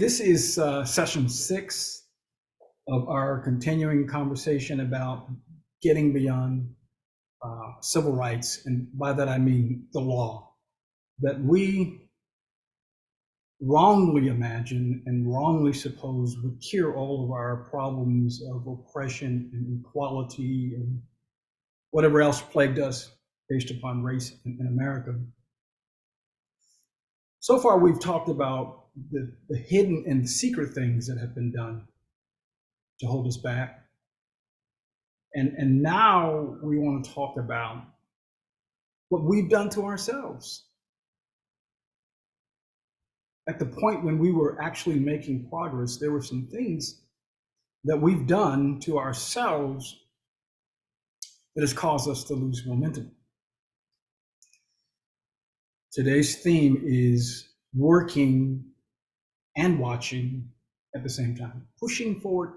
This is session 6 of our continuing conversation about getting beyond civil rights. And by that, I mean the law that we wrongly imagine and wrongly suppose would cure all of our problems of oppression and inequality and whatever else plagued us based upon race in America. So far, we've talked about the hidden and secret things that have been done to hold us back. And now we want to talk about what we've done to ourselves. At the point when we were actually making progress, there were some things that we've done to ourselves that has caused us to lose momentum. Today's theme is working and watching at the same time, pushing forward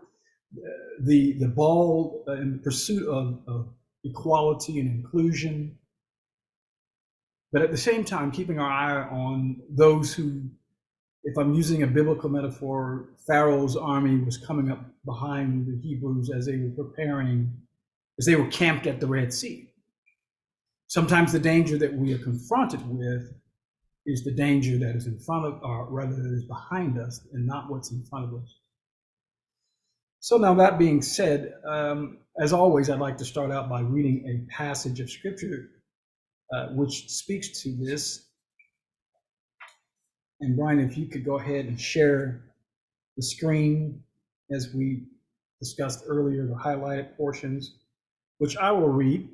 the ball in the pursuit of equality and inclusion, but at the same time keeping our eye on those who, if I'm using a biblical metaphor, Pharaoh's army was coming up behind the Hebrews as they were preparing, as they were camped at the Red Sea. Sometimes the danger that we are confronted with is the danger that is in front of, or rather that is behind us, and not what's in front of us. So now that being said, as always, I'd like to start out by reading a passage of scripture which speaks to this. And Brian, if you could go ahead and share the screen as we discussed earlier, the highlighted portions, which I will read.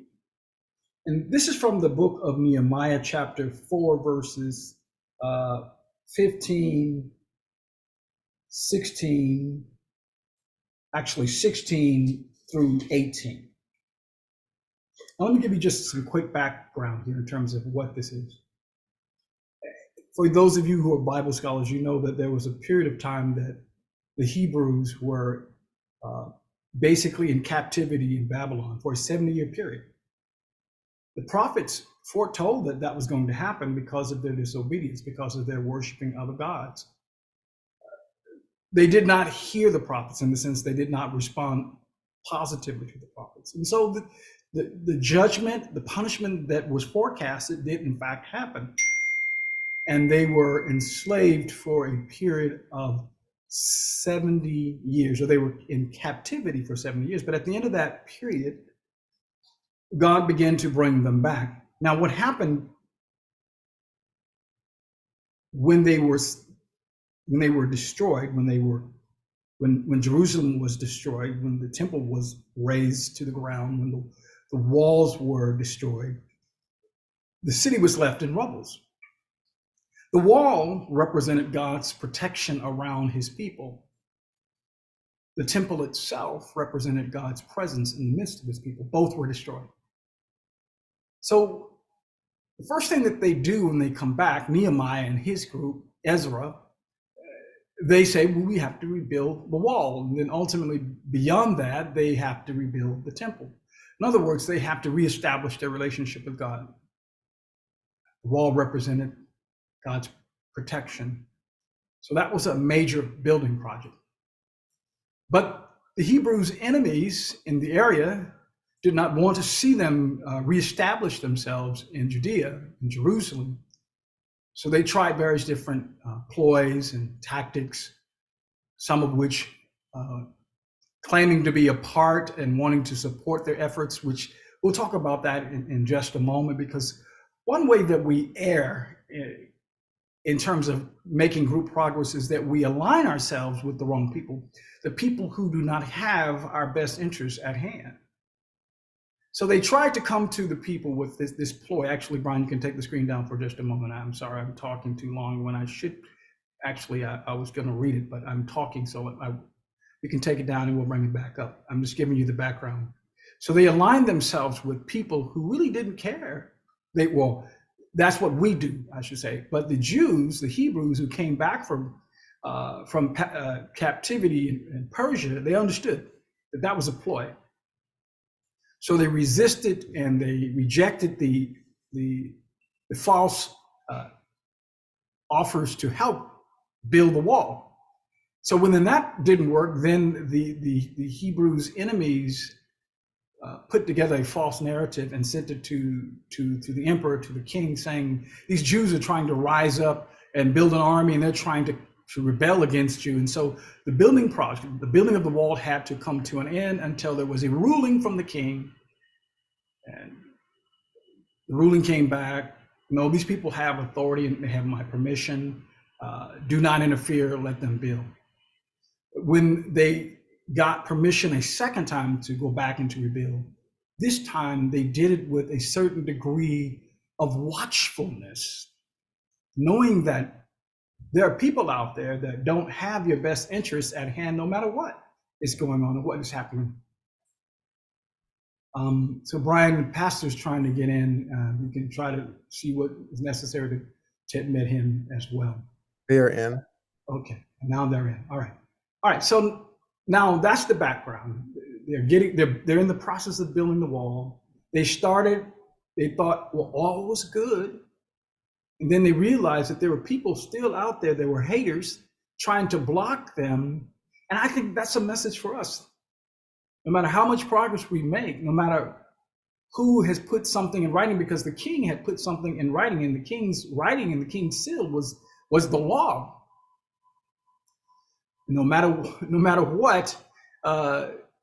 And this is from the book of Nehemiah, chapter 4, verses 15, 16, actually 16 through 18. Now, let me give you just some quick background here in terms of what this is. For those of you who are Bible scholars, you know that there was a period of time that the Hebrews were basically in captivity in Babylon for a 70-year period. The prophets foretold that that was going to happen because of their disobedience, because of their worshiping other gods. They did not hear the prophets, in the sense they did not respond positively to the prophets. And so the judgment, the punishment that was forecasted did in fact happen. And they were enslaved for a period of 70 years, or they were in captivity for 70 years. But at the end of that period, God began to bring them back. Now, what happened when they were destroyed, when Jerusalem was destroyed, when the temple was razed to the ground, when the walls were destroyed, the city was left in rubble. The wall represented God's protection around his people. The temple itself represented God's presence in the midst of his people. Both were destroyed. So the first thing that they do when they come back, Nehemiah and his group, Ezra, they say, well, we have to rebuild the wall. And then ultimately, beyond that, they have to rebuild the temple. In other words, they have to reestablish their relationship with God. The wall represented God's protection. So that was a major building project. But the Hebrews' enemies in the area did not want to see them reestablish themselves in Judea, in Jerusalem. So they tried various different ploys and tactics, some of which claiming to be a part and wanting to support their efforts, which we'll talk about that in just a moment, because one way that we err in terms of making group progress is that we align ourselves with the wrong people, the people who do not have our best interests at hand. So they tried to come to the people with this ploy. Actually, Brian, you can take the screen down for just a moment. I'm sorry, I'm talking too long when I should. Actually, I was going to read it, but I'm talking, so you can take it down and we'll bring it back up. I'm just giving you the background. So they aligned themselves with people who really didn't care. That's what we do, I should say. But the Jews, the Hebrews who came back from captivity in Persia, they understood that that was a ploy. So they resisted and they rejected the false offers to help build the wall. So when that didn't work, then the Hebrews' enemies put together a false narrative and sent it to the emperor, to the king, saying these Jews are trying to rise up and build an army, and they're trying to rebel against you. And so the building project, the building of the wall, had to come to an end until there was a ruling from the king. And the ruling came back. No, these people have authority and they have my permission. Do not interfere. Let them build. When they got permission a second time to go back and to rebuild, this time they did it with a certain degree of watchfulness, knowing that there are people out there that don't have your best interests at hand, no matter what is going on and what is happening. So Brian, pastor's trying to get in. You can try to see what is necessary to admit him as well. They are in. Okay, now they're in. All right. So now that's the background. They're in the process of building the wall. They thought, well, all was good. And then they realized that there were people still out there that were haters trying to block them. And I think that's a message for us. No matter how much progress we make, no matter who has put something in writing, because the king had put something in writing, and the king's writing and the king's seal was the law. No matter what,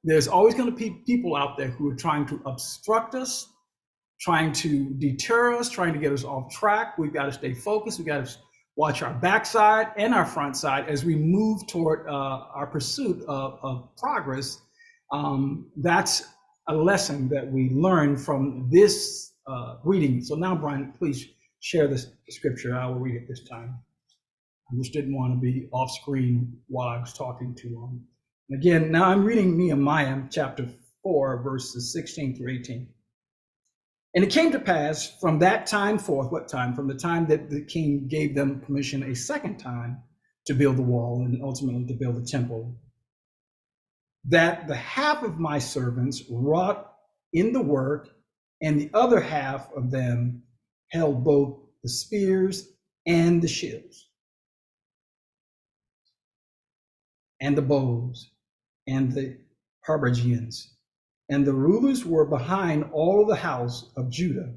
there's always going to be people out there who are trying to obstruct us, trying to deter us, trying to get us off track. We've got to stay focused. We've got to watch our backside and our front side as we move toward our pursuit of progress. That's a lesson that we learn from this reading. So now, Brian, please share this scripture. I will read it this time. I just didn't want to be off screen while I was talking too long. And again, now I'm reading Nehemiah chapter 4, verses 16 through 18. And it came to pass from that time forth, what time? From the time that the king gave them permission a second time to build the wall and ultimately to build the temple, that the half of my servants wrought in the work, and the other half of them held both the spears and the shields, and the bows, and the habergeons. And the rulers were behind all the house of Judah,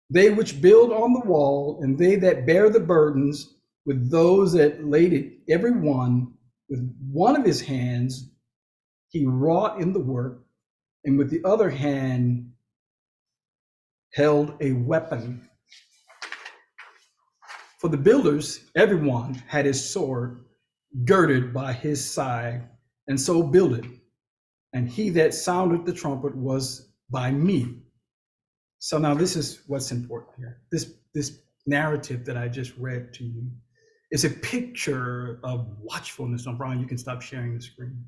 they which build on the wall, and they that bear the burdens, with those that laid it, every one with one of his hands he wrought in the work, and with the other hand held a weapon. For the builders, everyone had his sword girded by his side, and so builded. And he that sounded the trumpet was by me. So now this is what's important here. This narrative that I just read to you is a picture of watchfulness. Now, Brian, you can stop sharing the screen.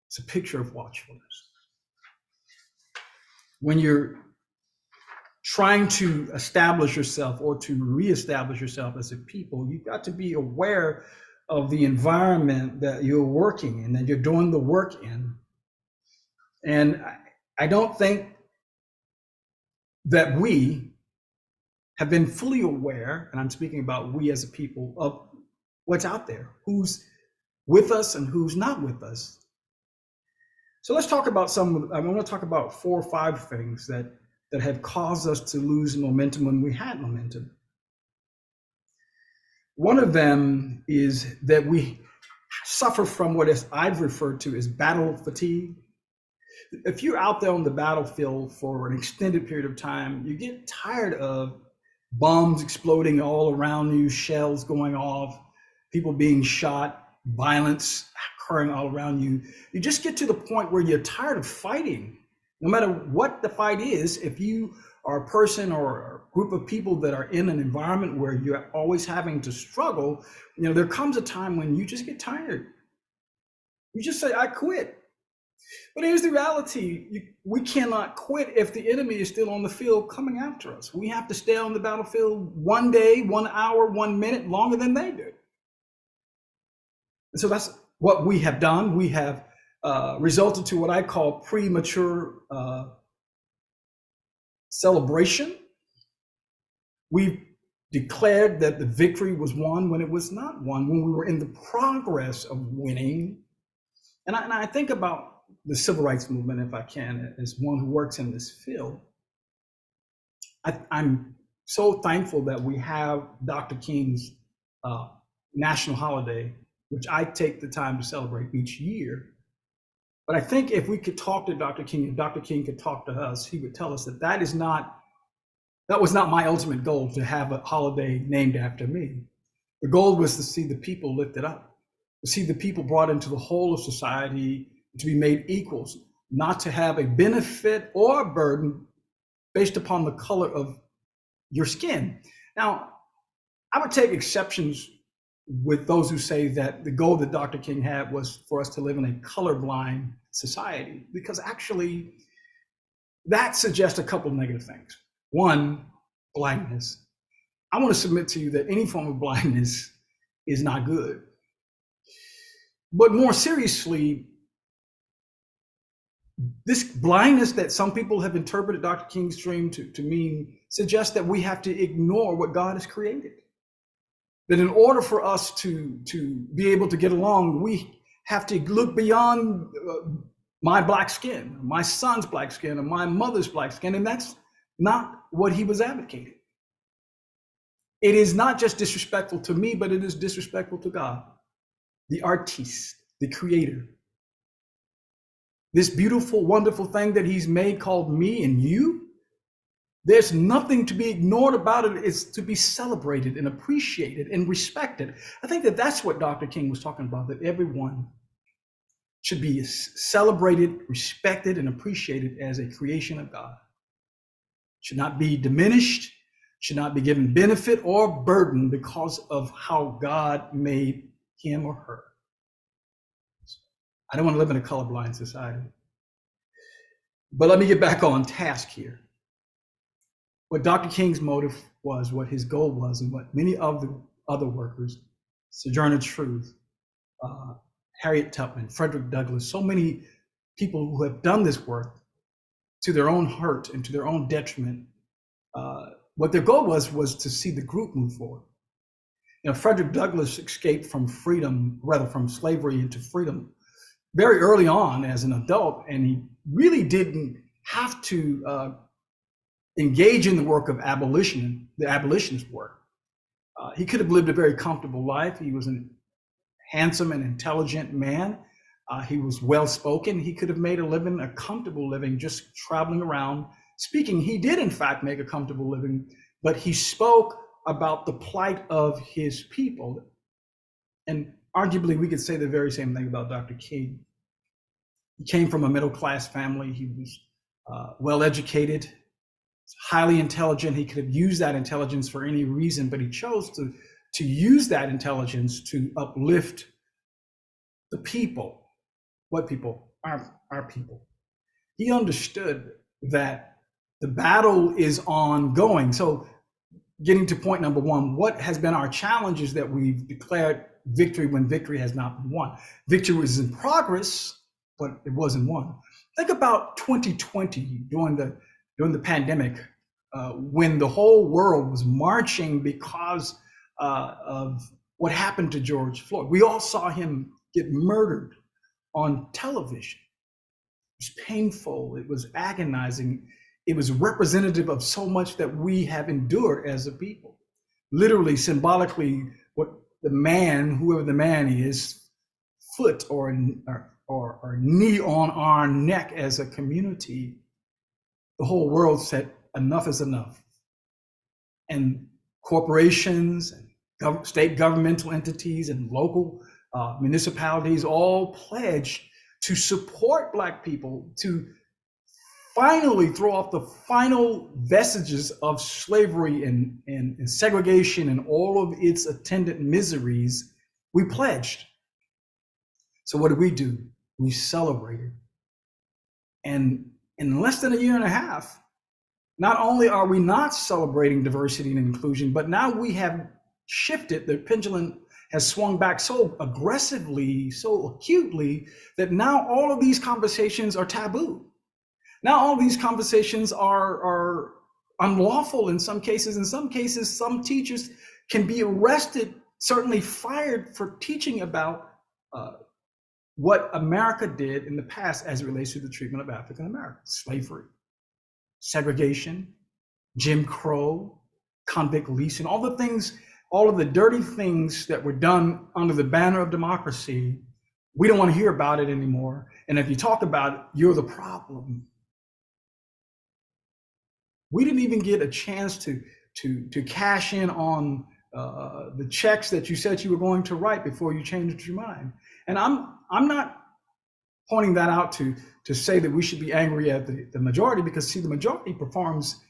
It's a picture of watchfulness. When you're trying to establish yourself or to reestablish yourself as a people, you've got to be aware of the environment that you're working in, that you're doing the work in. And I don't think that we have been fully aware, and I'm speaking about we as a people, of what's out there, who's with us and who's not with us. So let's talk about I want to talk about 4 or 5 things that have caused us to lose momentum when we had momentum. One of them is that we suffer from what I've referred to as battle fatigue. If you're out there on the battlefield for an extended period of time, you get tired of bombs exploding all around you, shells going off, people being shot, violence occurring all around you. You just get to the point where you're tired of fighting. No matter what the fight is, if you are a person or a group of people that are in an environment where you're always having to struggle, there comes a time when you just get tired. You just say, I quit. But here's the reality. We cannot quit if the enemy is still on the field coming after us. We have to stay on the battlefield 1 day, 1 hour, 1 minute longer than they do. And so that's what we have done. We have resulted to what I call premature celebration. We've declared that the victory was won when it was not won, when we were in the progress of winning. And I think about the civil rights movement, if I can, as one who works in this field. I'm so thankful that we have Dr. King's national holiday, which I take the time to celebrate each year. But I think if we could talk to Dr. King, if Dr. King could talk to us, he would tell us that that was not my ultimate goal, to have a holiday named after me. The goal was to see the people lifted up, to see the people brought into the whole of society, to be made equals, not to have a benefit or a burden based upon the color of your skin. Now, I would take exceptions with those who say that the goal that Dr. King had was for us to live in a colorblind society, because actually that suggests a couple of negative things. One, blindness. I want to submit to you that any form of blindness is not good. But more seriously, this blindness that some people have interpreted Dr. King's dream to mean suggests that we have to ignore what God has created. That in order for us to be able to get along, we have to look beyond my black skin, my son's black skin, and my mother's black skin. And that's not what he was advocating. It is not just disrespectful to me, but it is disrespectful to God, the artiste, the creator. This beautiful, wonderful thing that he's made called me and you, there's nothing to be ignored about it. It's to be celebrated and appreciated and respected. I think that that's what Dr. King was talking about, that everyone should be celebrated, respected, and appreciated as a creation of God. Should not be diminished, should not be given benefit or burden because of how God made him or her. I don't want to live in a colorblind society. But let me get back on task here. What Dr. King's motive was, what his goal was, and what many of the other workers, Sojourner Truth, Harriet Tubman, Frederick Douglass, so many people who have done this work to their own hurt and to their own detriment, what their goal was to see the group move forward. You know, Frederick Douglass escaped from slavery into freedom very early on as an adult, and he really didn't have to engage in the work of the abolitionist work. He could have lived a very comfortable life. He was a handsome and intelligent man. He was well-spoken. He could have made a comfortable living, just traveling around speaking. He did, in fact, make a comfortable living, but he spoke about the plight of his people. And arguably, we could say the very same thing about Dr. King. He came from a middle-class family. He was well-educated, highly intelligent. He could have used that intelligence for any reason, but he chose to use that intelligence to uplift the people. What people? Our people. He understood that the battle is ongoing. So getting to point number one, what has been our challenge is that we've declared victory when victory has not been won. Victory was in progress, but it wasn't won. Think about 2020 during the pandemic, when the whole world was marching because of what happened to George Floyd. We all saw him get murdered on television. It was painful. It was agonizing. It was representative of so much that we have endured as a people. Literally, symbolically, what the man, whoever the man is, foot or knee on our neck as a community, the whole world said enough is enough. And corporations and state governmental entities and local municipalities all pledged to support Black people, to finally throw off the final vestiges of slavery and segregation and all of its attendant miseries. We pledged. So what did we do? We celebrated. And in less than a year and a half, not only are we not celebrating diversity and inclusion, but now we have shifted. The pendulum has swung back so aggressively, so acutely, that now all of these conversations are taboo. Now all these conversations are unlawful in some cases. In some cases, some teachers can be arrested, certainly fired, for teaching about what America did in the past as it relates to the treatment of African Americans: slavery, segregation, Jim Crow, convict leasing, all the things, all of the dirty things that were done under the banner of democracy. We don't want to hear about it anymore. And if you talk about it, you're the problem. We didn't even get a chance to cash in on the checks that you said you were going to write before you changed your mind. And I'm not pointing that out to say that we should be angry at the majority, because see, the majority performs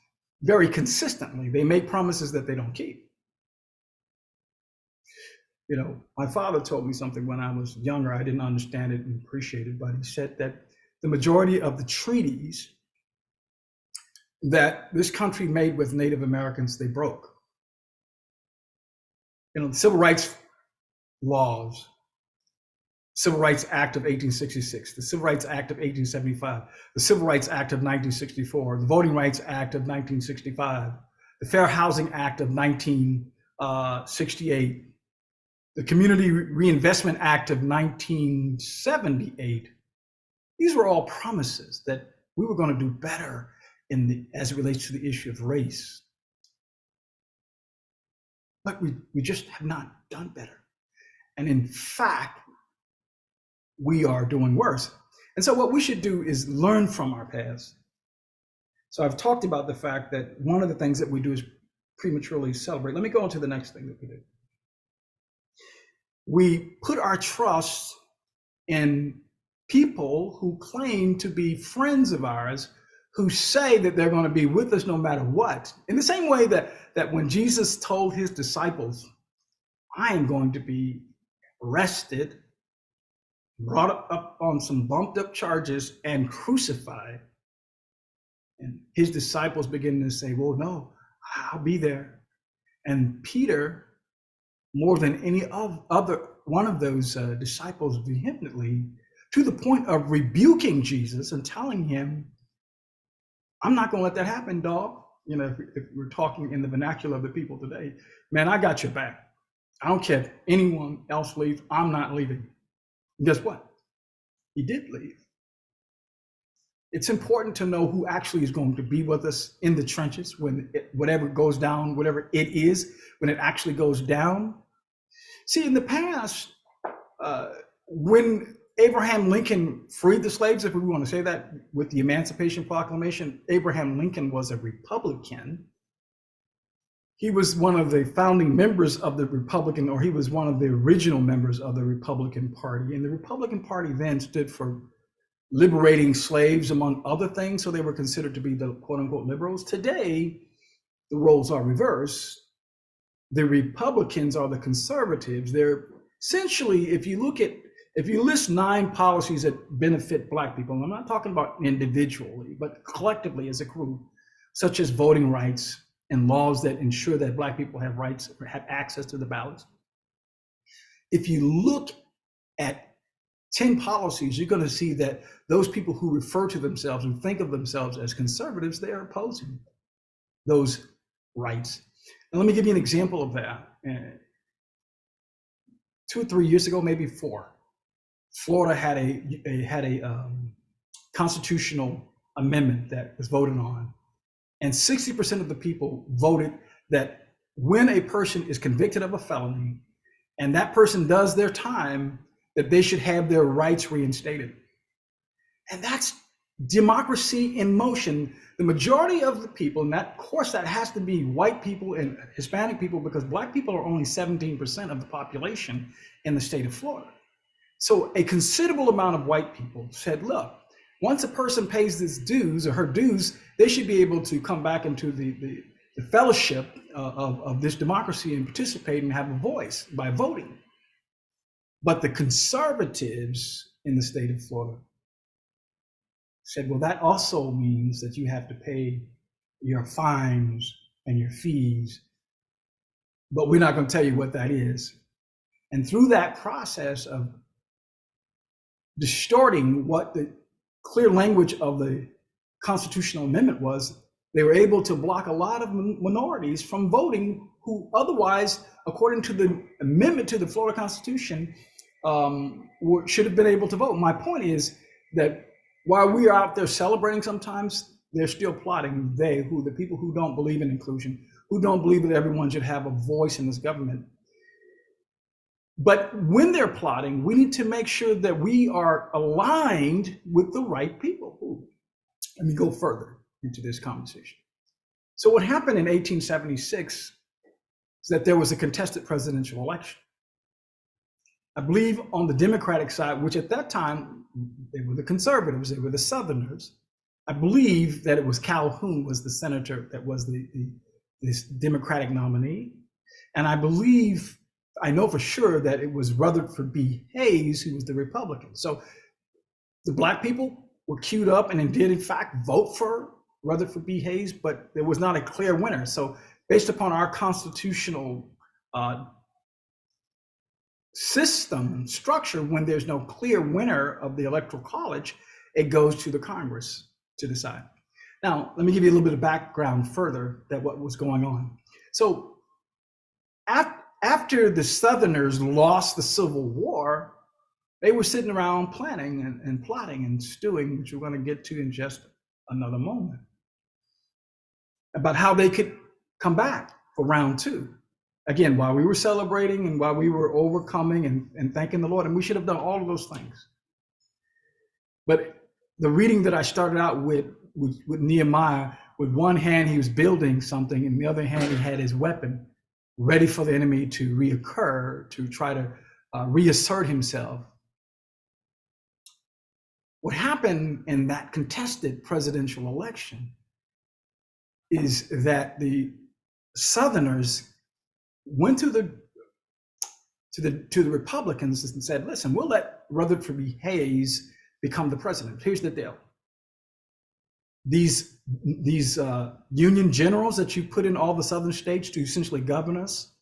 very consistently. They make promises that they don't keep. You know, my father told me something when I was younger. I didn't understand it and appreciate it, but he said that the majority of the treaties that this country made with Native Americans, they broke. You know, the civil rights laws, Civil Rights Act of 1866, the Civil Rights Act of 1875, the Civil Rights Act of 1964, the Voting Rights Act of 1965, the Fair Housing Act of 1968, the Community Reinvestment Act of 1978. These were all promises that we were going to do better as it relates to the issue of race. But we just have not done better. And in fact, we are doing worse. And so what we should do is learn from our past. So I've talked about the fact that one of the things that we do is prematurely celebrate. Let me go on to the next thing that we do. We put our trust in people who claim to be friends of ours, who say that they're going to be with us no matter what. In the same way that when Jesus told his disciples, I am going to be arrested, brought up on some bumped up charges, and crucified. And his disciples begin to say, well, no, I'll be there. And Peter, more than any other one of those disciples, vehemently, to the point of rebuking Jesus and telling him, I'm not going to let that happen, dog. You know, if we're talking in the vernacular of the people today, man, I got your back. I don't care if anyone else leaves, I'm not leaving. And guess what? He did leave. It's important to know who actually is going to be with us in the trenches when whatever goes down, whatever it is, when it actually goes down. See, in the past, when Abraham Lincoln freed the slaves, if we want to say that, with the Emancipation Proclamation, Abraham Lincoln was a Republican. He was one of the founding members of the Republican, or he was one of the original members of the Republican Party. And the Republican Party then stood for liberating slaves, among other things. So they were considered to be the quote unquote liberals. Today, the roles are reversed. The Republicans are the conservatives. They're essentially, if you list 9 policies that benefit Black people, and I'm not talking about individually, but collectively as a group, such as voting rights and laws that ensure that Black people have rights, have access to the ballots. If you look at 10 policies, you're going to see that those people who refer to themselves and think of themselves as conservatives, they are opposing those rights. And let me give you an example of that. 2 or 3 years ago, maybe 4, Florida had a constitutional amendment that was voted on, and 60% of the people voted that when a person is convicted of a felony and that person does their time, that they should have their rights reinstated. And that's democracy in motion. The majority of the people, and that, of course, that has to be white people and Hispanic people, because Black people are only 17% of the population in the state of Florida. So a considerable amount of white people said, look, once a person pays his dues or her dues, they should be able to come back into the fellowship of this democracy and participate and have a voice by voting. But the conservatives in the state of Florida said, well, that also means that you have to pay your fines and your fees, but we're not going to tell you what that is. And through that process of distorting what the clear language of the constitutional amendment was, They were able to block a lot of minorities from voting who otherwise, according to the amendment to the Florida Constitution, should have been able to vote. My point is that while we are out there celebrating sometimes, they're still plotting. The people who don't believe in inclusion, who don't believe that everyone should have a voice in this government. But when they're plotting, we need to make sure that we are aligned with the right people. Let me go further into this conversation. So what happened in 1876 is that there was a contested presidential election. I believe on the Democratic side, which at that time, they were the conservatives, they were the Southerners. I believe that it was Calhoun was the senator that was this Democratic nominee. And I know for sure that it was Rutherford B. Hayes who was the Republican. So the Black people were queued up and did in fact vote for Rutherford B. Hayes, but there was not a clear winner. So based upon our constitutional system structure, when there's no clear winner of the Electoral College, it goes to the Congress to decide. Now, let me give you a little bit of background further that what was going on. So after the Southerners lost the Civil War, they were sitting around planning and plotting and stewing, which we're going to get to in just another moment, about how they could come back for round two. Again, while we were celebrating and while we were overcoming and thanking the Lord, and we should have done all of those things. But the reading that I started out with Nehemiah, with one hand he was building something, and the other hand he had his weapon ready for the enemy to reoccur, to try to reassert himself. What happened in that contested presidential election is that the Southerners went to the Republicans and said, listen, we'll let Rutherford B. Hayes become the president. Here's the deal. These Union generals that you put in all the Southern states to essentially govern us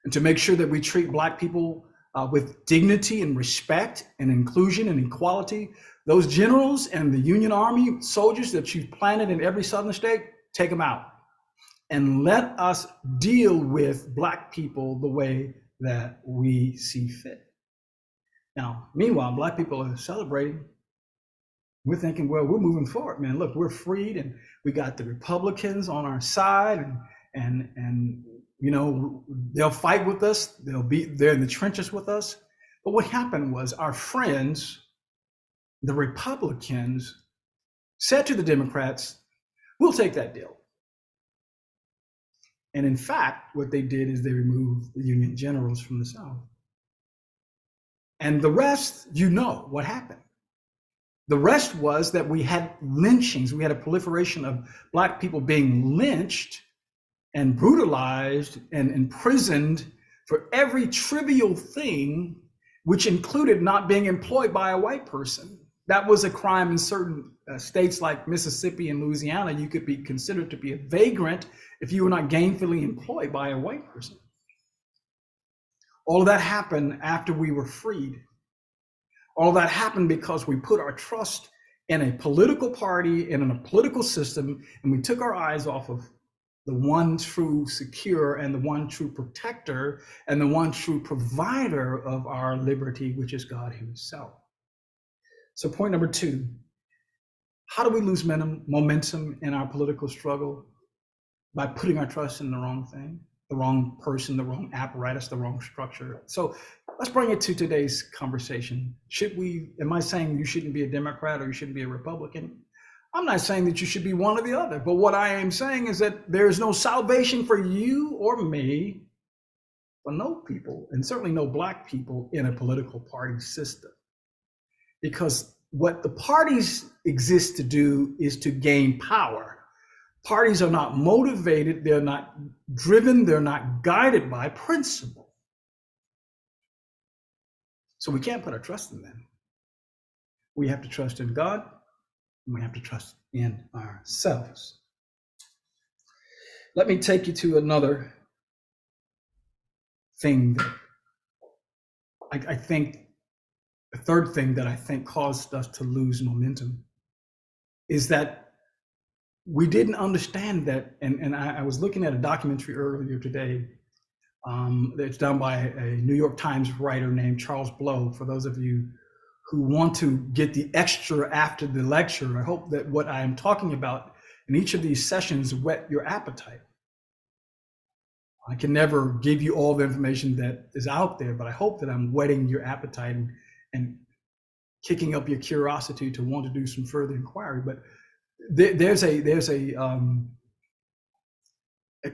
and to make sure that we treat Black people with dignity and respect and inclusion and equality, those generals and the Union Army soldiers that you've planted in every Southern state, take them out and let us deal with Black people the way that we see fit. Now, meanwhile, Black people are celebrating. We're thinking, well, we're moving forward, man. Look, we're freed, and we got the Republicans on our side, and you know, they'll fight with us. They're in the trenches with us. But what happened was our friends, the Republicans, said to the Democrats, we'll take that deal. And in fact, what they did is they removed the Union generals from the South. And the rest, you know what happened. The rest was that we had lynchings. We had a proliferation of Black people being lynched and brutalized and imprisoned for every trivial thing, which included not being employed by a white person. That was a crime in certain states like Mississippi and Louisiana. You could be considered to be a vagrant if you were not gainfully employed by a white person. All of that happened after we were freed. All of that happened because we put our trust in a political party and in a political system, and we took our eyes off of the one true secure and the one true protector and the one true provider of our liberty, which is God himself. So point number two, how do we lose momentum in our political struggle? By putting our trust in the wrong thing, the wrong person, the wrong apparatus, the wrong structure. So let's bring it to today's conversation. Am I saying you shouldn't be a Democrat or you shouldn't be a Republican? I'm not saying that you should be one or the other, but what I am saying is that there is no salvation for you or me, for no people, and certainly no Black people in a political party system. Because what the parties exist to do is to gain power. Parties are not motivated, they're not driven, they're not guided by principle. So we can't put our trust in them. We have to trust in God, and we have to trust in ourselves. Let me take you to another thing that I think, the third thing that I think caused us to lose momentum is that we didn't understand that. And I was looking at a documentary earlier today that's done by a New York Times writer named Charles Blow. For those of you who want to get the extra after the lecture, I hope that what I am talking about in each of these sessions whet your appetite. I can never give you all the information that is out there, but I hope that I'm whetting your appetite and kicking up your curiosity to want to do some further inquiry. But there's a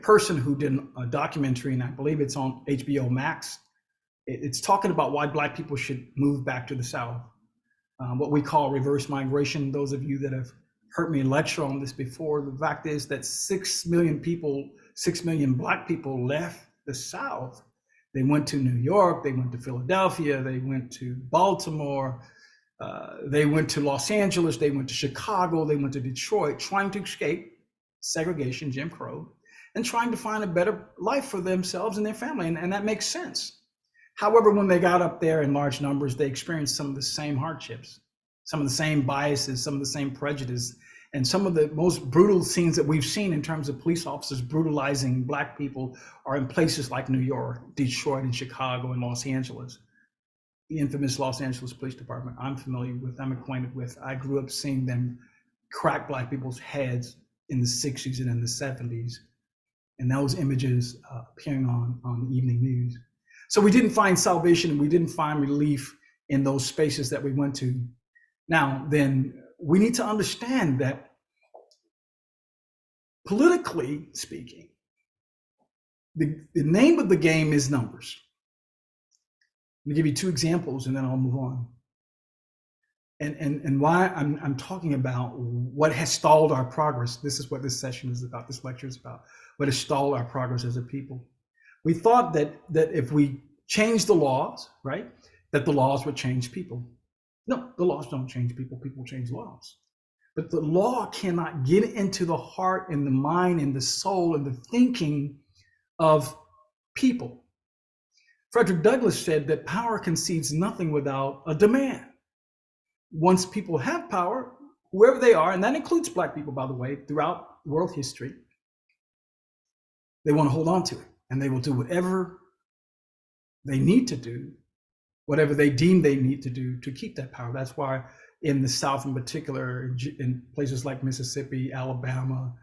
person who did a documentary, and I believe it's on HBO Max. It's talking about why Black people should move back to the South, what we call reverse migration. Those of you that have heard me lecture on this before, the fact is that 6 million people, 6 million Black people left the South. They went to New York, they went to Philadelphia, they went to Baltimore, they went to Los Angeles, they went to Chicago, they went to Detroit, trying to escape segregation, Jim Crow, and trying to find a better life for themselves and their family. And that makes sense. However, when they got up there in large numbers, they experienced some of the same hardships, some of the same biases, some of the same prejudice, and some of the most brutal scenes that we've seen in terms of police officers brutalizing Black people are in places like New York, Detroit, and Chicago, and Los Angeles. The infamous Los Angeles Police Department I'm familiar with, I'm acquainted with. I grew up seeing them crack Black people's heads in the 60s and in the 70s. And those images appearing on the evening news. So we didn't find salvation and we didn't find relief in those spaces that we went to. Now, then we need to understand that politically speaking, the name of the game is numbers. Let me give you two examples and then I'll move on. And why I'm talking about what has stalled our progress. This is what this session is about, this lecture is about, what has stalled our progress as a people. We thought that if we change the laws, right, that the laws would change people. No, the laws don't change people, people change laws. But the law cannot get into the heart and the mind and the soul and the thinking of people. Frederick Douglass said that power concedes nothing without a demand. Once people have power, whoever they are, and that includes Black people, by the way, throughout world history, they want to hold on to it, and they will do whatever they need to do, whatever they deem they need to do to keep that power. That's why in the South in particular, in places like Mississippi, Alabama,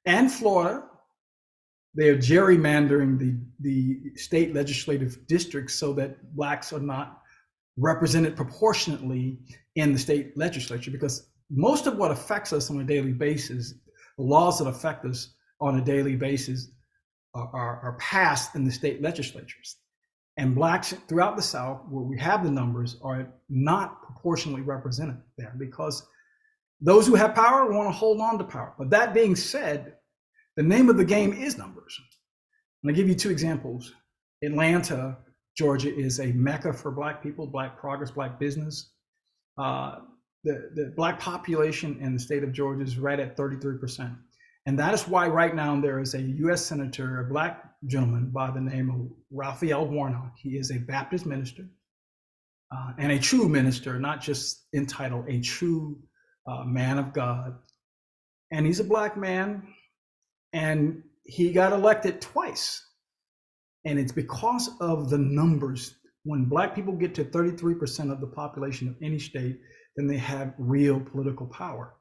and Florida, they are gerrymandering the state legislative districts so that Blacks are not represented proportionately in the state legislature, because most of what affects us on a daily basis, the laws that affect us on a daily basis are passed in the state legislatures. And Blacks throughout the South, where we have the numbers, are not proportionally represented there because those who have power want to hold on to power. But that being said, the name of the game is numbers. I'm gonna give you two examples. Atlanta, Georgia is a mecca for Black people, Black progress, Black business. The Black population in the state of Georgia is right at 33%. And that is why right now there is a US Senator, a Black gentleman by the name of Raphael Warnock. He is a Baptist minister and a true minister, not just entitled, a true man of God. And he's a Black man, and he got elected twice. And it's because of the numbers. When Black people get to 33% of the population of any state, then they have real political power.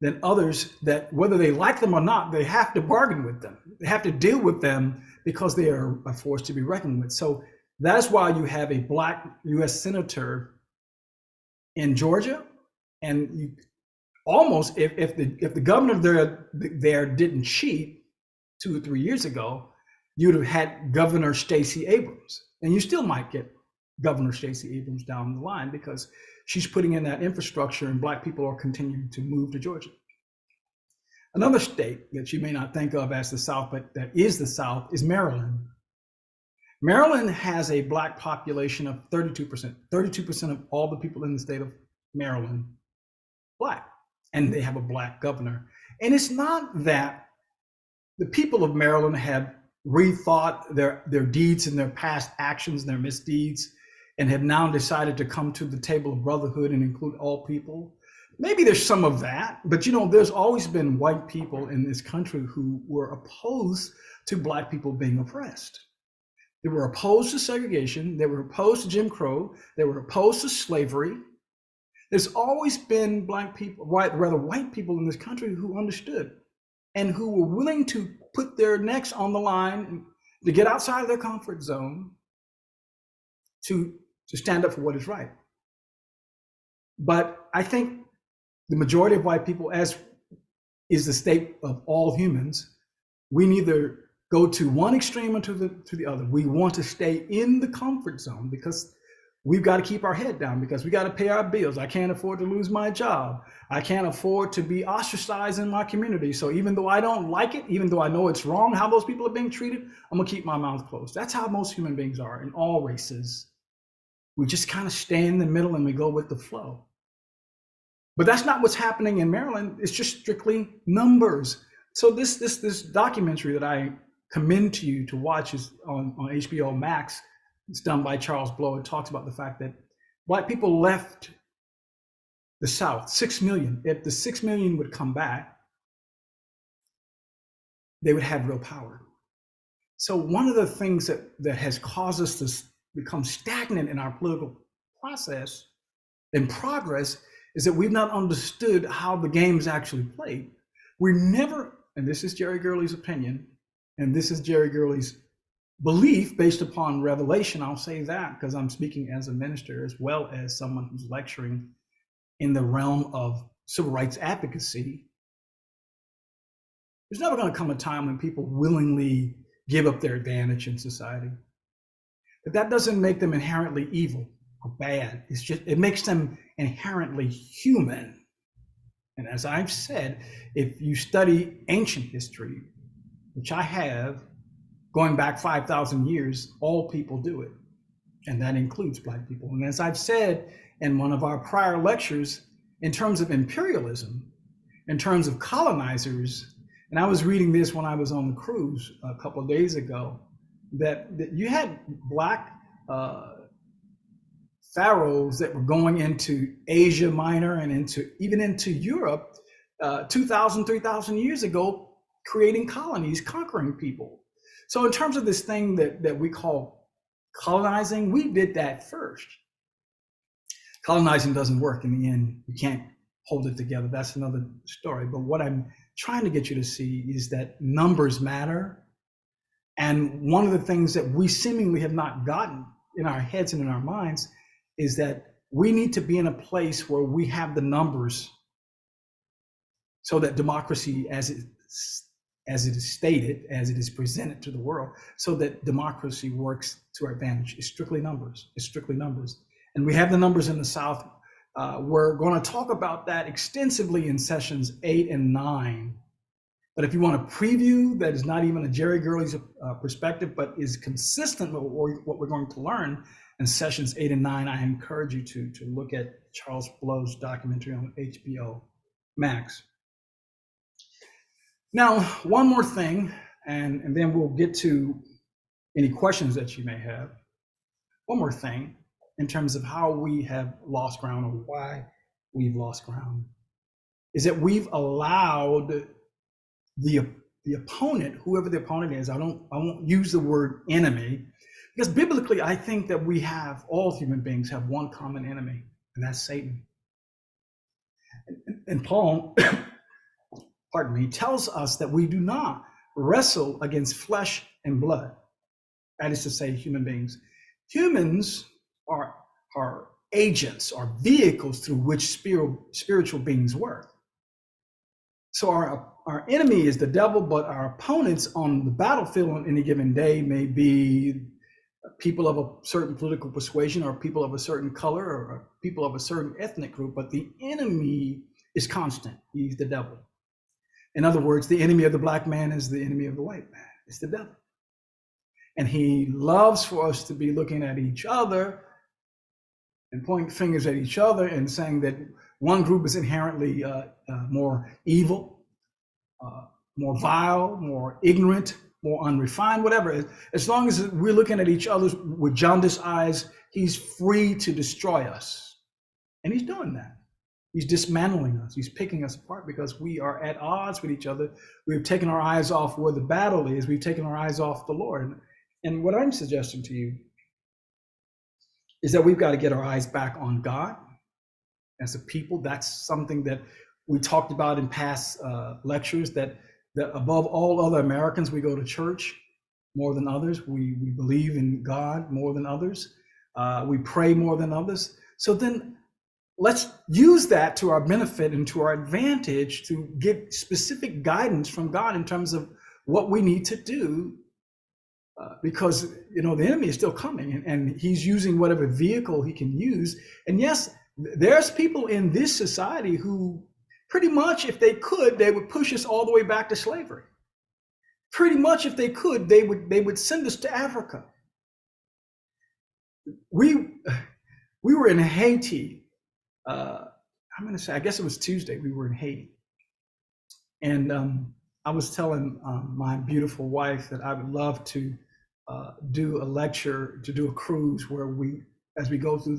Then others that, whether they like them or not, they have to bargain with them. They have to deal with them because they are a force to be reckoned with. So that's why you have a Black US Senator in Georgia. And you almost, if the governor there didn't cheat 2 or 3 years ago, you'd have had Governor Stacey Abrams, and you still might get Governor Stacey Abrams down the line because she's putting in that infrastructure and Black people are continuing to move to Georgia. Another state that you may not think of as the South, but that is the South, is Maryland. Maryland has a Black population of 32%. 32% of all the people in the state of Maryland, Black, and they have a Black governor. And it's not that the people of Maryland have rethought their deeds and their past actions and their misdeeds and have now decided to come to the table of brotherhood and include all people. Maybe there's some of that, but there's always been white people in this country who were opposed to black people being oppressed. They were opposed to segregation. They were opposed to Jim Crow. They were opposed to slavery. There's always been black people, white people in this country who understood and who were willing to put their necks on the line to get outside of their comfort zone to stand up for what is right. But I think the majority of white people, as is the state of all humans, we neither go to one extreme or to the other. We want to stay in the comfort zone because we've got to keep our head down, because we got to pay our bills. I can't afford to lose my job. I can't afford to be ostracized in my community. So even though I don't like it, even though I know it's wrong how those people are being treated, I'm gonna keep my mouth closed. That's how most human beings are in all races. We just kind of stay in the middle and we go with the flow. But that's not what's happening in Maryland. It's just strictly numbers. So this documentary that I commend to you to watch is on HBO Max. It's done by Charles Blow. It talks about the fact that white people left the South, 6 million. If the 6 million would come back, they would have real power. So one of the things that has caused us to become stagnant in our political process and progress is that we've not understood how the game is actually played. We're never, and this is Jerry Girley's opinion, and this is Jerry Girley's belief based upon revelation. I'll say that because I'm speaking as a minister as well as someone who's lecturing in the realm of civil rights advocacy. There's never going to come a time when people willingly give up their advantage in society. But that doesn't make them inherently evil or bad. It's just, it makes them inherently human. And as I've said, if you study ancient history, which I have, going back 5,000 years, all people do it. And that includes black people. And as I've said in one of our prior lectures, in terms of imperialism, in terms of colonizers, and I was reading this when I was on the cruise a couple of days ago, that you had black pharaohs that were going into Asia Minor and even into Europe 2,000, 3,000 years ago, creating colonies, conquering people. So in terms of this thing that we call colonizing, we did that first. Colonizing doesn't work in the end. You can't hold it together. That's another story. But what I'm trying to get you to see is that numbers matter. And one of the things that we seemingly have not gotten in our heads and in our minds is that we need to be in a place where we have the numbers so that democracy, as it is stated, as it is presented to the world, so that democracy works to our advantage. It's strictly numbers. It's strictly numbers. And we have the numbers in the South. We're going to talk about that extensively in sessions 8 and 9. But if you want a preview that is not even a Jerry Girley's perspective, but is consistent with what we're going to learn in sessions 8 and 9, I encourage you to look at Charles Blow's documentary on HBO Max. Now, one more thing, and then we'll get to any questions that you may have. One more thing in terms of how we have lost ground or why we've lost ground is that we've allowed the opponent, whoever the opponent is, I won't use the word enemy, because biblically I think that all human beings have one common enemy, and that's Satan. And Paul, pardon me, tells us that we do not wrestle against flesh and blood. That is to say, human beings. Humans are agents, are vehicles through which spiritual beings work. So our enemy is the devil, but our opponents on the battlefield on any given day may be people of a certain political persuasion or people of a certain color or people of a certain ethnic group, but the enemy is constant. He's the devil. In other words, the enemy of the black man is the enemy of the white man. It's the devil. And he loves for us to be looking at each other and pointing fingers at each other and saying that one group is inherently more evil, more vile, more ignorant, more unrefined, whatever. As long as we're looking at each other with jaundiced eyes, he's free to destroy us. And he's doing that. He's dismantling us. He's picking us apart because we are at odds with each other. We've taken our eyes off where the battle is. We've taken our eyes off the Lord. And what I'm suggesting to you is that we've got to get our eyes back on God as a people. That's something that we talked about in past lectures, that above all other Americans, we go to church more than others. We believe in God more than others. We pray more than others. So then let's use that to our benefit and to our advantage to get specific guidance from God in terms of what we need to do, because the enemy is still coming, and he's using whatever vehicle he can use. And yes, there's people in this society who pretty much, if they could, they would push us all the way back to slavery. Pretty much, if they could, they would send us to Africa. We were in Haiti. I'm going to say, I guess it was Tuesday, we were in Haiti. And I was telling my beautiful wife that I would love to do a lecture, to do a cruise where as we go through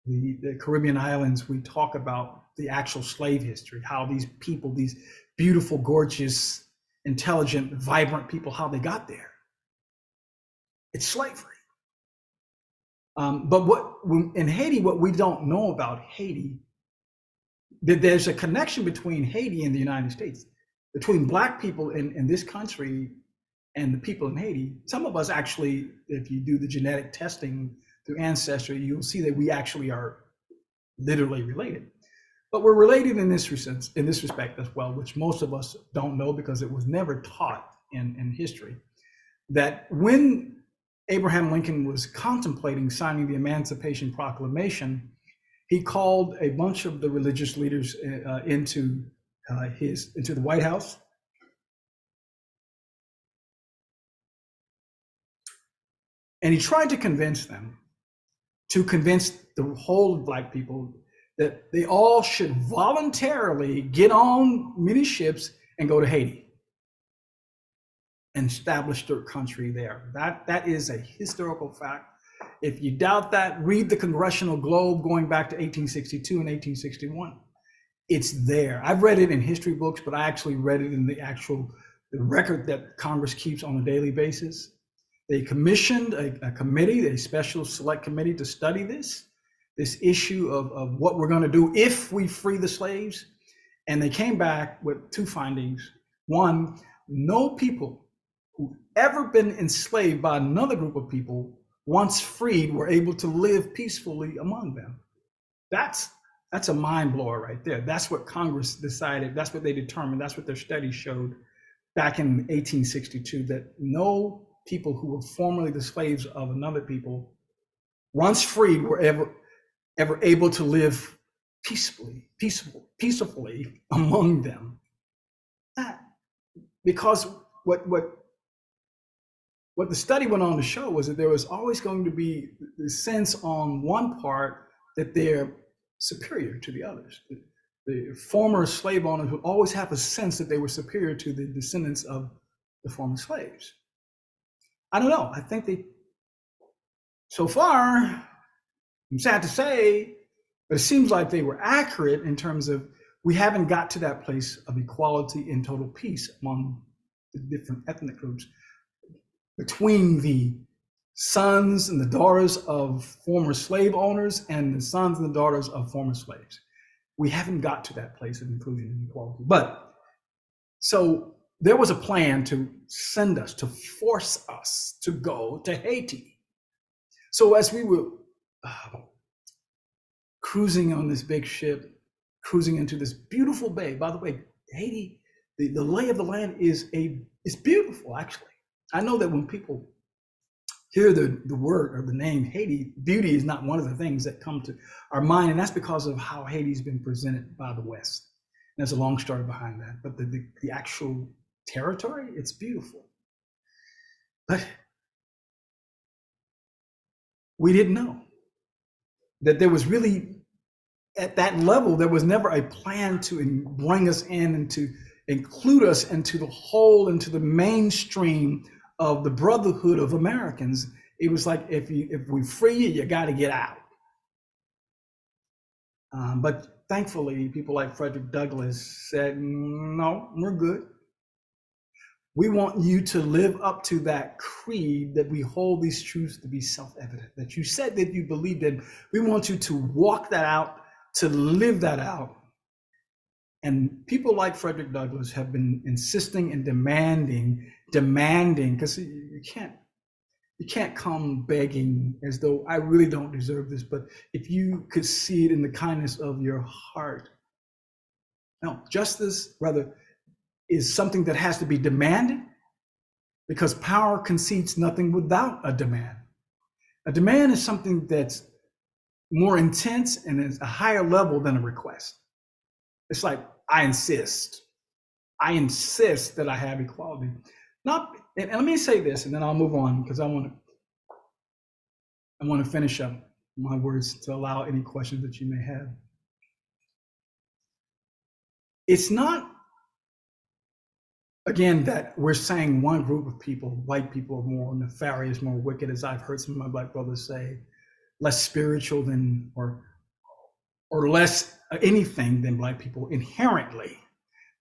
the Caribbean islands, we talk about the actual slave history, how these people, these beautiful, gorgeous, intelligent, vibrant people, how they got there. It's slavery. But in Haiti, what we don't know about Haiti, that there's a connection between Haiti and the United States, between Black people in this country and the people in Haiti. Some of us actually, if you do the genetic testing through Ancestry, you'll see that we actually are literally related. But we're related in this respect as well, which most of us don't know because it was never taught in history, that when Abraham Lincoln was contemplating signing the Emancipation Proclamation, he called a bunch of the religious leaders into the White House. And he tried to convince the whole of Black people that they all should voluntarily get on many ships and go to Haiti and establish their country there. That is a historical fact. If you doubt that, read the Congressional Globe going back to 1862 and 1861. It's there. I've read it in history books, but I actually read it in the record that Congress keeps on a daily basis. They commissioned a committee, a special select committee, to study this issue of what we're going to do if we free the slaves. And they came back with two findings. One, no people who ever been enslaved by another group of people, once freed, were able to live peacefully among them. That's a mind blower right there. That's what Congress decided. That's what they determined. That's what their study showed back in 1862, that no people who were formerly the slaves of another people, once freed, were ever able to live peacefully among them. Because what the study went on to show was that there was always going to be the sense on one part that they're superior to the others. The former slave owners would always have a sense that they were superior to the descendants of the former slaves. I don't know. I think so far, I'm sad to say, but it seems like they were accurate in terms of we haven't got to that place of equality and total peace among the different ethnic groups, between the sons and the daughters of former slave owners and the sons and the daughters of former slaves. We haven't got to that place of inclusion and equality. But so there was a plan to send us, to force us to go to Haiti. So as we were cruising on this big ship, cruising into this beautiful bay, by the way, Haiti, the lay of the land is beautiful, actually. I know that when people hear the word or the name Haiti, beauty is not one of the things that come to our mind, and that's because of how Haiti's been presented by the West. And there's a long story behind that, but the actual territory, it's beautiful. But we didn't know that there was really, at that level, there was never a plan to bring us in and to include us into the whole, into the mainstream of the brotherhood of Americans. It was like, if we free you, you got to get out. But thankfully, people like Frederick Douglass said, no, we're good. We want you to live up to that creed that we hold these truths to be self-evident, that you said that you believed in. We want you to walk that out, to live that out. And people like Frederick Douglass have been insisting and demanding, because you can't come begging as though I really don't deserve this, but if you could see it in the kindness of your heart. No, justice, rather, is something that has to be demanded, because power concedes nothing without a demand. A demand is something that's more intense and is a higher level than a request. It's like, I insist that I have equality. Not, and let me say this, and then I'll move on, because I want to finish up my words to allow any questions that you may have. It's not, again, that we're saying one group of people, white people, are more nefarious, more wicked, as I've heard some of my Black brothers say, less spiritual than, or less anything than Black people inherently.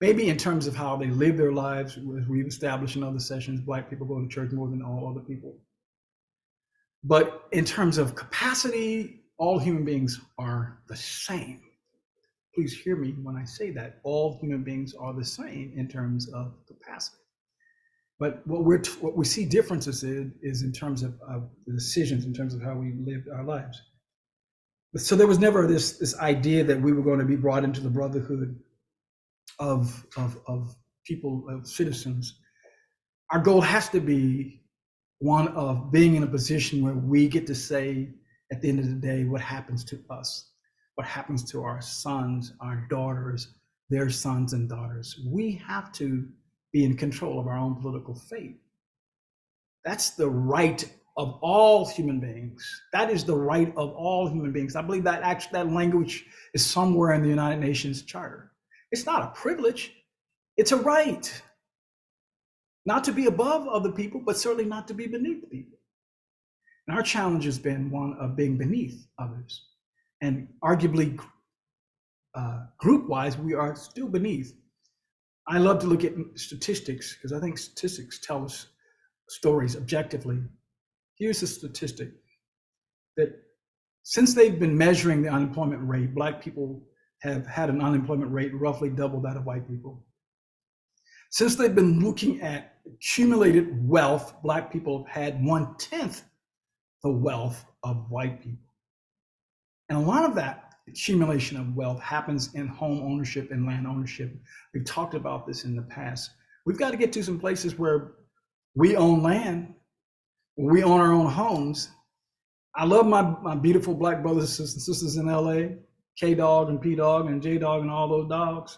Maybe in terms of how they live their lives, as we've established in other sessions, Black people go to church more than all other people. But in terms of capacity, all human beings are the same. Please hear me when I say that. All human beings are the same in terms of capacity. But what we see differences in is in terms of the decisions, in terms of how we live our lives. So there was never this idea that we were going to be brought into the brotherhood of people, of citizens. Our goal has to be one of being in a position where we get to say at the end of the day what happens to us, what happens to our sons, our daughters, their sons and daughters. We have to be in control of our own political fate. That's the right of all human beings. That is the right of all human beings. I believe that that language is somewhere in the United Nations Charter. It's not a privilege, it's a right. Not to be above other people, but certainly not to be beneath people. And our challenge has been one of being beneath others. And arguably, group-wise, we are still beneath. I love to look at statistics, because I think statistics tell us stories objectively. Here's a statistic that since they've been measuring the unemployment rate, Black people have had an unemployment rate roughly double that of white people. Since they've been looking at accumulated wealth, Black people have had 1/10 the wealth of white people. And a lot of that accumulation of wealth happens in home ownership and land ownership. We've talked about this in the past. We've got to get to some places where we own land, we own our own homes. I love my beautiful Black brothers and sisters in LA, K-Dog and P-Dog and J-Dog and all those dogs.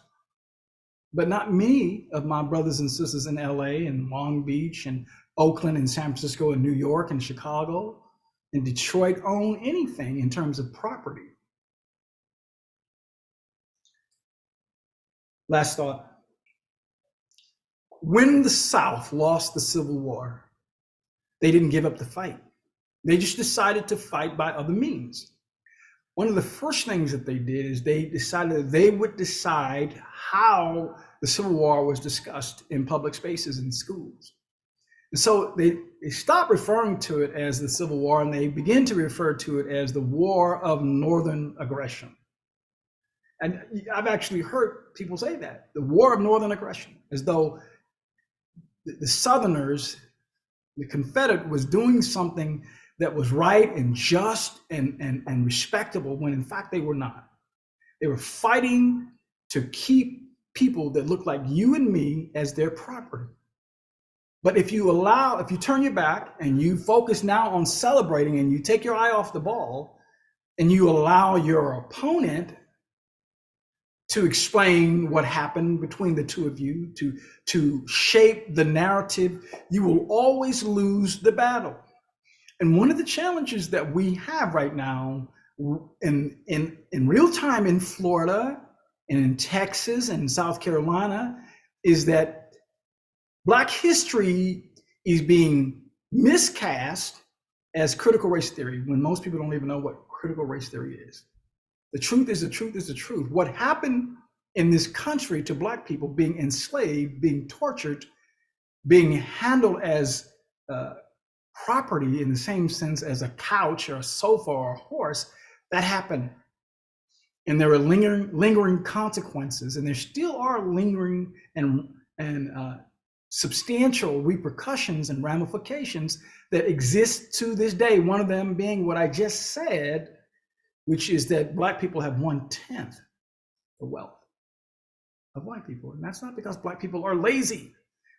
But not many of my brothers and sisters in LA and Long Beach and Oakland and San Francisco and New York and Chicago and Detroit own anything in terms of property. Last thought. When the South lost the Civil War, they didn't give up the fight. They just decided to fight by other means. One of the first things that they did is they decided that they would decide how the Civil War was discussed in public spaces in schools. And so they stopped referring to it as the Civil War, and they began to refer to it as the War of Northern Aggression. And I've actually heard people say that, the War of Northern Aggression, as though the Southerners, the Confederate, was doing something that was right and just and respectable, when in fact they were not. They were fighting to keep people that looked like you and me as their property. But if you turn your back and you focus now on celebrating and you take your eye off the ball and you allow your opponent to explain what happened between the two of you, to shape the narrative, you will always lose the battle. And one of the challenges that we have right now in real time in Florida and in Texas and South Carolina is that Black history is being miscast as critical race theory, when most people don't even know what critical race theory is. The truth is the truth is the truth. What happened in this country to Black people, being enslaved, being tortured, being handled as property in the same sense as a couch or a sofa or a horse, that happened. And there were lingering consequences, and there still are lingering and substantial repercussions and ramifications that exist to this day. One of them being what I just said, which is that Black people have 1/10 the wealth of White people. And that's not because Black people are lazy.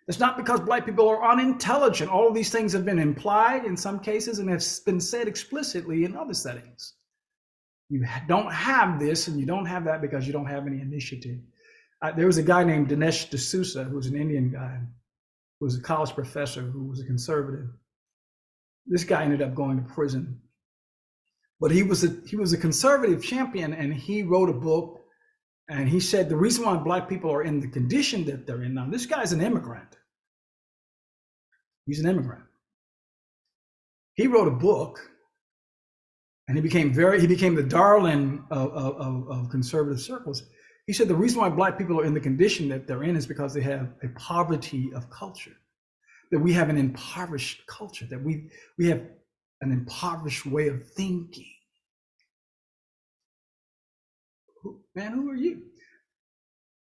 It's not because Black people are unintelligent. All of these things have been implied in some cases and have been said explicitly in other settings. You don't have this and you don't have that because you don't have any initiative. There was a guy named Dinesh D'Souza, who was an Indian guy, who was a college professor, who was a conservative. This guy ended up going to prison. But he was a conservative champion, and he wrote a book, and he said the reason why Black people are in the condition that they're in now, this guy's an immigrant. He's an immigrant. He wrote a book, and he became the darling of conservative circles. He said the reason why Black people are in the condition that they're in is because they have a poverty of culture, that we have an impoverished culture, that we have an impoverished way of thinking. Man, who are you?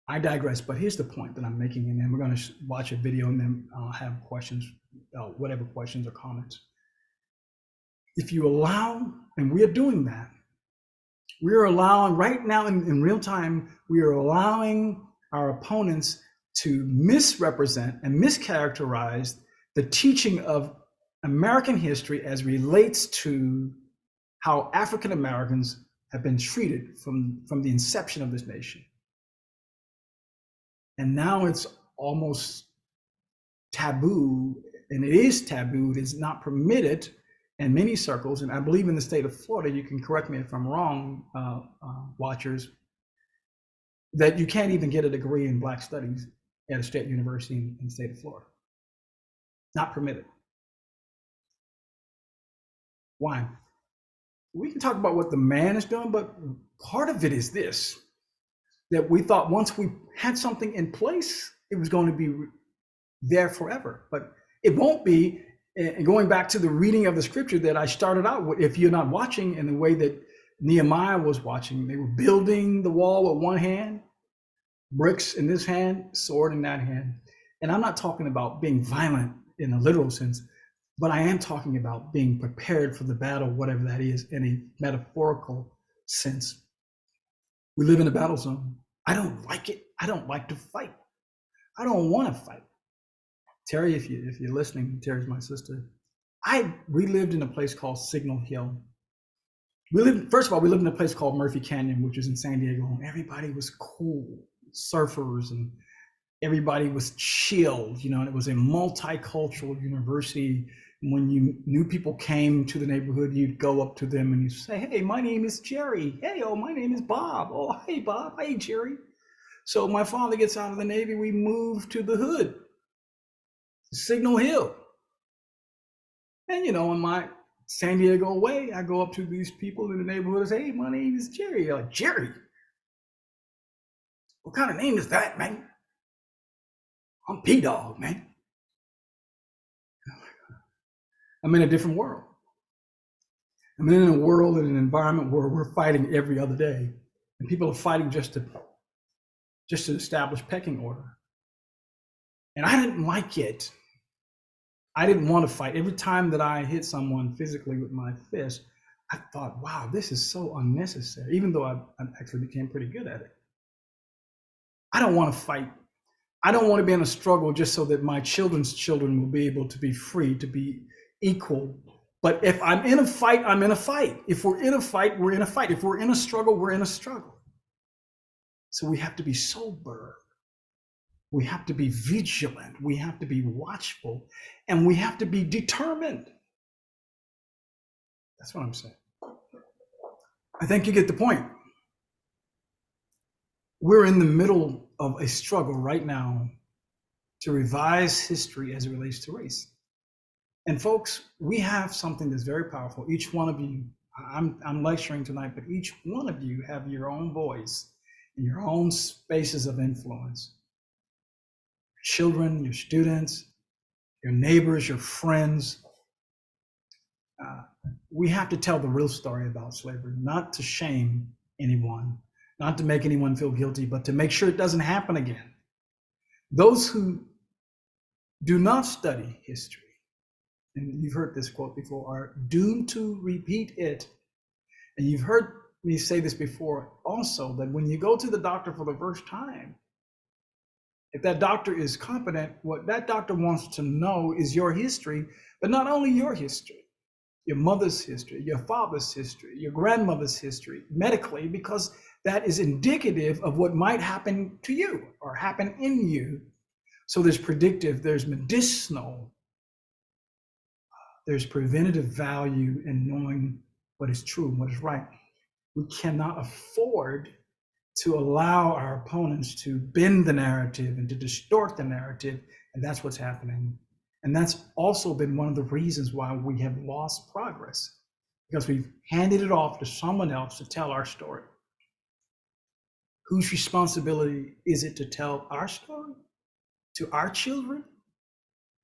I digress, but here's the point that I'm making, and then we're going to watch a video and then have questions, whatever questions or comments. If you allow, and we are doing that, we are allowing, right now in real time, we are allowing our opponents to misrepresent and mischaracterize the teaching of American history as relates to how African Americans have been treated from the inception of this nation. And now it's almost taboo, and it is taboo, it is not permitted in many circles, and I believe in the state of Florida, you can correct me if I'm wrong, watchers, that you can't even get a degree in Black studies at a state university in the state of Florida. Not permitted. Why? We can talk about what the man is doing, but part of it is this, that we thought once we had something in place, it was going to be there forever, but it won't be. And going back to the reading of the scripture that I started out with, if you're not watching in the way that Nehemiah was watching, they were building the wall with one hand, bricks in this hand, sword in that hand. And I'm not talking about being violent in a literal sense, but I am talking about being prepared for the battle, whatever that is, in a metaphorical sense. We live in a battle zone. I don't like it. I don't like to fight. I don't want to fight. Terry, if you're listening, Terry's my sister. We lived in a place called Signal Hill. First of all, we lived in a place called Murphy Canyon, which is in San Diego, and everybody was cool, surfers, and everybody was chilled, and it was a multicultural university. And when new people came to the neighborhood, you'd go up to them and you say, "Hey, my name is Jerry. Hey, my name is Bob. Oh, hey, Bob. Hey, Jerry." So my father gets out of the Navy. We moved to the hood, Signal Hill. And, on my San Diego way, I go up to these people in the neighborhood and say, "Hey, my name is Jerry." They're like, "Jerry? What kind of name is that, man? I'm P-Dog, man." I'm in a different world. I'm in a world, in an environment where we're fighting every other day. And people are fighting just to establish pecking order. And I didn't like it. I didn't want to fight. Every time that I hit someone physically with my fist, I thought, wow, this is so unnecessary, even though I actually became pretty good at it. I don't want to fight. I don't want to be in a struggle just so that my children's children will be able to be free, to be equal. But if I'm in a fight, I'm in a fight. If we're in a fight, we're in a fight. If we're in a struggle, we're in a struggle. So we have to be sober. We have to be vigilant. We have to be watchful. And we have to be determined. That's what I'm saying. I think you get the point. We're in the middle of a struggle right now to revise history as it relates to race. And folks, we have something that's very powerful. Each one of you, I'm lecturing tonight, but each one of you have your own voice and your own spaces of influence. Your children, your students, your neighbors, your friends. Uh, we have to tell the real story about slavery, not to shame anyone, not to make anyone feel guilty, but to make sure it doesn't happen again. Those who do not study history, and you've heard this quote before, are doomed to repeat it. And you've heard me say this before also, that when you go to the doctor for the first time, if that doctor is competent, what that doctor wants to know is your history, but not only your history, your mother's history, your father's history, your grandmother's history, medically, because that is indicative of what might happen to you or happen in you. So there's predictive, there's medicinal, there's preventative value in knowing what is true and what is right. We cannot afford to allow our opponents to bend the narrative and to distort the narrative, and that's what's happening. And that's also been one of the reasons why we have lost progress, because we've handed it off to someone else to tell our story. Whose responsibility is it to tell our story? To our children?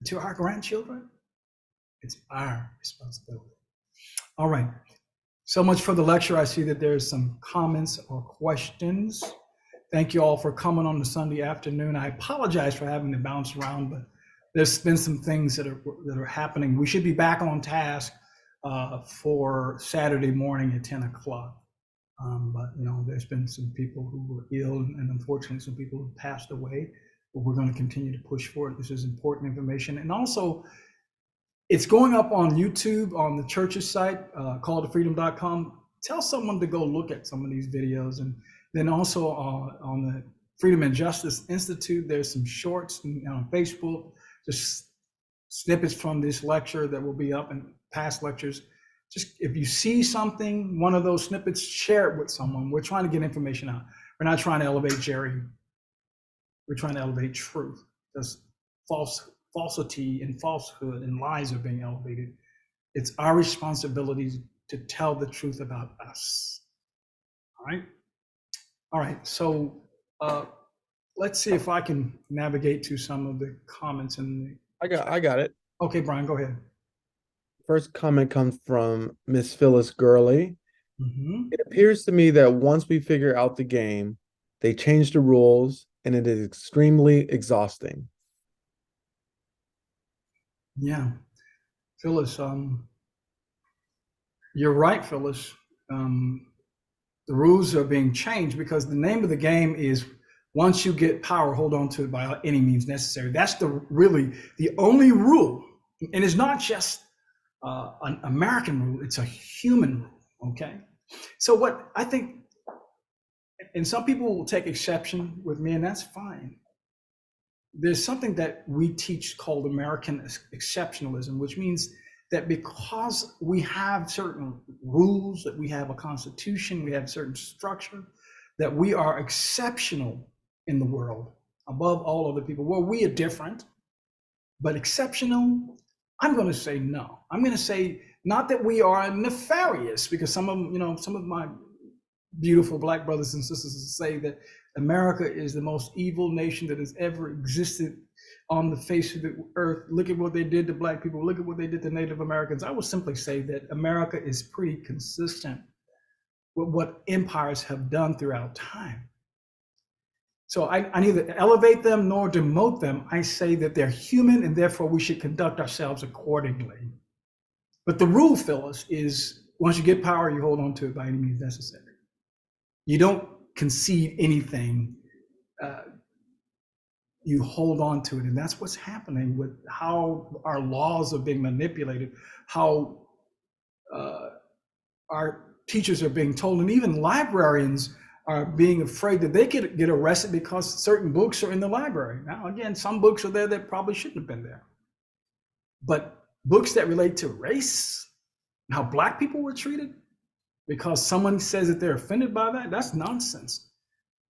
To our grandchildren? It's our responsibility. All right. So much for the lecture. I see that there's some comments or questions. Thank you all for coming on the Sunday afternoon. I apologize for having to bounce around, but there's been some things that are happening. We should be back on task for Saturday morning at 10 o'clock. But there's been some people who were ill, and unfortunately some people who passed away. But we're going to continue to push forward. This is important information. And also, it's going up on YouTube on the church's site, calltofreedom.com. Tell someone to go look at some of these videos. And then also on the Freedom and Justice Institute, there's some shorts on Facebook, just snippets from this lecture that will be up in past lectures. Just if you see something, one of those snippets, share it with someone. We're trying to get information out. We're not trying to elevate Jerry. We're trying to elevate truth. Because falsity and falsehood and lies are being elevated. It's our responsibility to tell the truth about us. All right. So let's see if I can navigate to some of the comments in the. I got it. Okay, Brian, go ahead. First comment comes from Miss Phyllis Girley. Mm-hmm. It appears to me that once we figure out the game, they change the rules, and it is extremely exhausting. Yeah, Phyllis, you're right, Phyllis. The rules are being changed because the name of the game is, once you get power, hold on to it by any means necessary. That's really the only rule, and it's not just an American rule; it's a human rule. Okay, so what I think, and some people will take exception with me, and that's fine. There's something that we teach called American exceptionalism, which means that because we have certain rules, that we have a constitution, we have certain structure, that we are exceptional in the world above all other people. Well, we are different, but exceptional, I'm going to say no. I'm going to say not that we are nefarious, because some of my beautiful Black brothers and sisters say that America is the most evil nation that has ever existed on the face of the earth. Look at what they did to Black people. Look at what they did to Native Americans. I will simply say that America is pretty consistent with what empires have done throughout time. So I neither elevate them nor demote them. I say that they're human, and therefore we should conduct ourselves accordingly. But the rule, Phyllis, is once you get power, you hold on to it by any means necessary. You don't concede anything. You hold on to it. And that's what's happening with how our laws are being manipulated, how our teachers are being told, and even librarians are being afraid that they could get arrested because certain books are in the library. Now, again, some books are there that probably shouldn't have been there. But books that relate to race, and how Black people were treated, because someone says that they're offended by that, that's nonsense.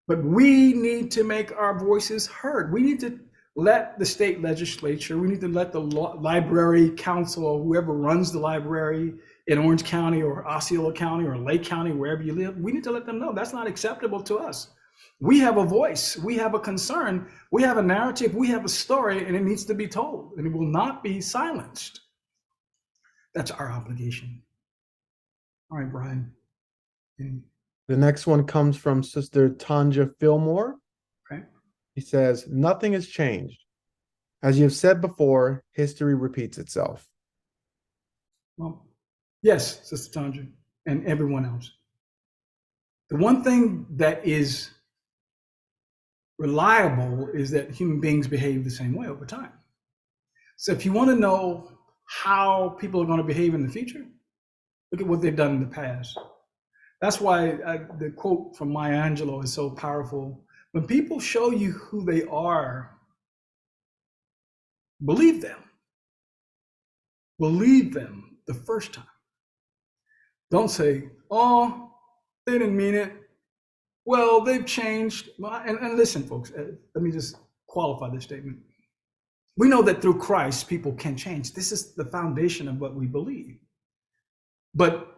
But we need to make our voices heard. We need to let the state legislature, we need to let the library council or whoever runs the library in Orange County or Osceola County or Lake County, wherever you live, we need to let them know that's not acceptable to us. We have a voice, we have a concern, we have a narrative, we have a story, and it needs to be told, and it will not be silenced. That's our obligation. All right, Brian. The next one comes from Sister Tanja Filmore. Okay. He says, nothing has changed. As you have said before, history repeats itself. Well, yes, Sister Tanja, and everyone else. The one thing that is reliable is that human beings behave the same way over time. So if you want to know how people are going to behave in the future, look at what they've done in the past. That's why the quote from Maya Angelou is so powerful. When people show you who they are, believe them. Believe them the first time. Don't say, oh, they didn't mean it. Well, they've changed. And listen, folks, let me just qualify this statement. We know that through Christ, people can change. This is the foundation of what we believe. But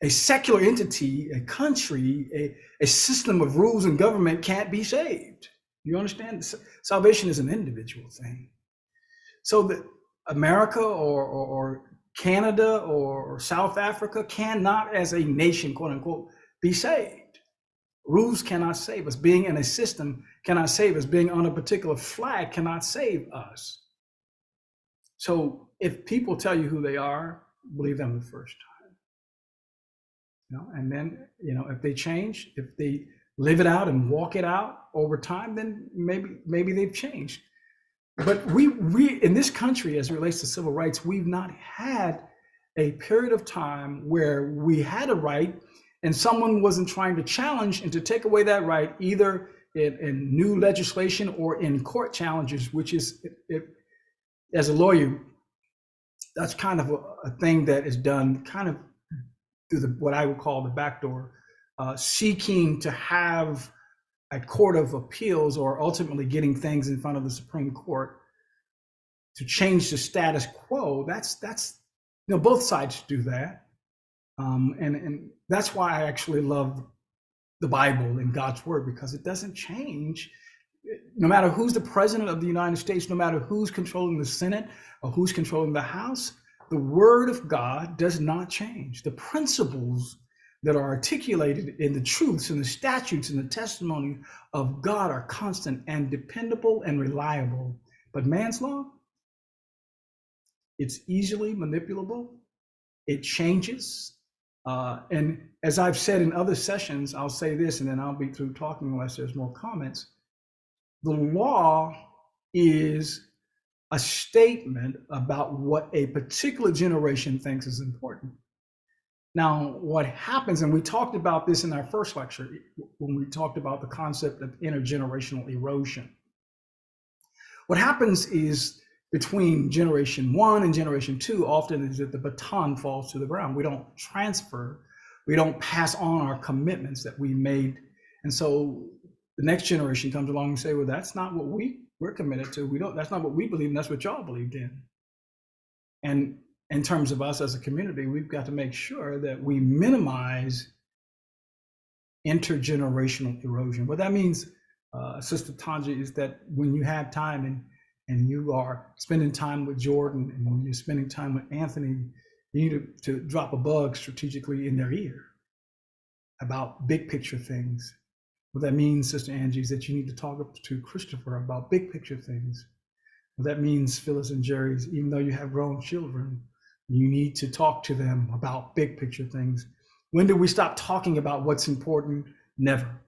a secular entity, a country, a system of rules and government can't be saved. You understand? Salvation is an individual thing. So that America or Canada or South Africa cannot, as a nation, quote unquote, be saved. Rules cannot save us. Being in a system cannot save us. Being on a particular flag cannot save us. So if people tell you who they are, believe them the first time. And then, if they change, if they live it out and walk it out over time, then maybe they've changed. But we in this country, as it relates to civil rights, we've not had a period of time where we had a right and someone wasn't trying to challenge and to take away that right, either in new legislation or in court challenges, which is, as a lawyer, that's kind of a thing that is done kind of through what I would call the back door, seeking to have a court of appeals or ultimately getting things in front of the Supreme Court to change the status quo. That's both sides do that. And that's why I actually love the Bible and God's word, because it doesn't change. No matter who's the president of the United States, no matter who's controlling the Senate or who's controlling the House, the word of God does not change. The principles that are articulated in the truths and the statutes and the testimony of God are constant and dependable and reliable. But man's law, it's easily manipulable. It changes. And as I've said in other sessions, I'll say this and then I'll be through talking unless there's more comments. The law is a statement about what a particular generation thinks is important. Now, what happens, and we talked about this in our first lecture when we talked about the concept of intergenerational erosion. What happens is between generation 1 and generation 2 often is that the baton falls to the ground. We don't transfer, we don't pass on our commitments that we made. And so the next generation comes along and say, well, that's not what we're committed to. That's not what we believe in, that's what y'all believed in. And in terms of us as a community, we've got to make sure that we minimize intergenerational erosion. What that means, Sister Tanja, is that when you have time and you are spending time with Jordan and when you're spending time with Anthony, you need to drop a bug strategically in their ear about big picture things. What that means, Sister Angie, is that you need to talk to Christopher about big picture things. What that means, Phyllis and Jerry's, even though you have grown children, you need to talk to them about big picture things. When do we stop talking about what's important? Never.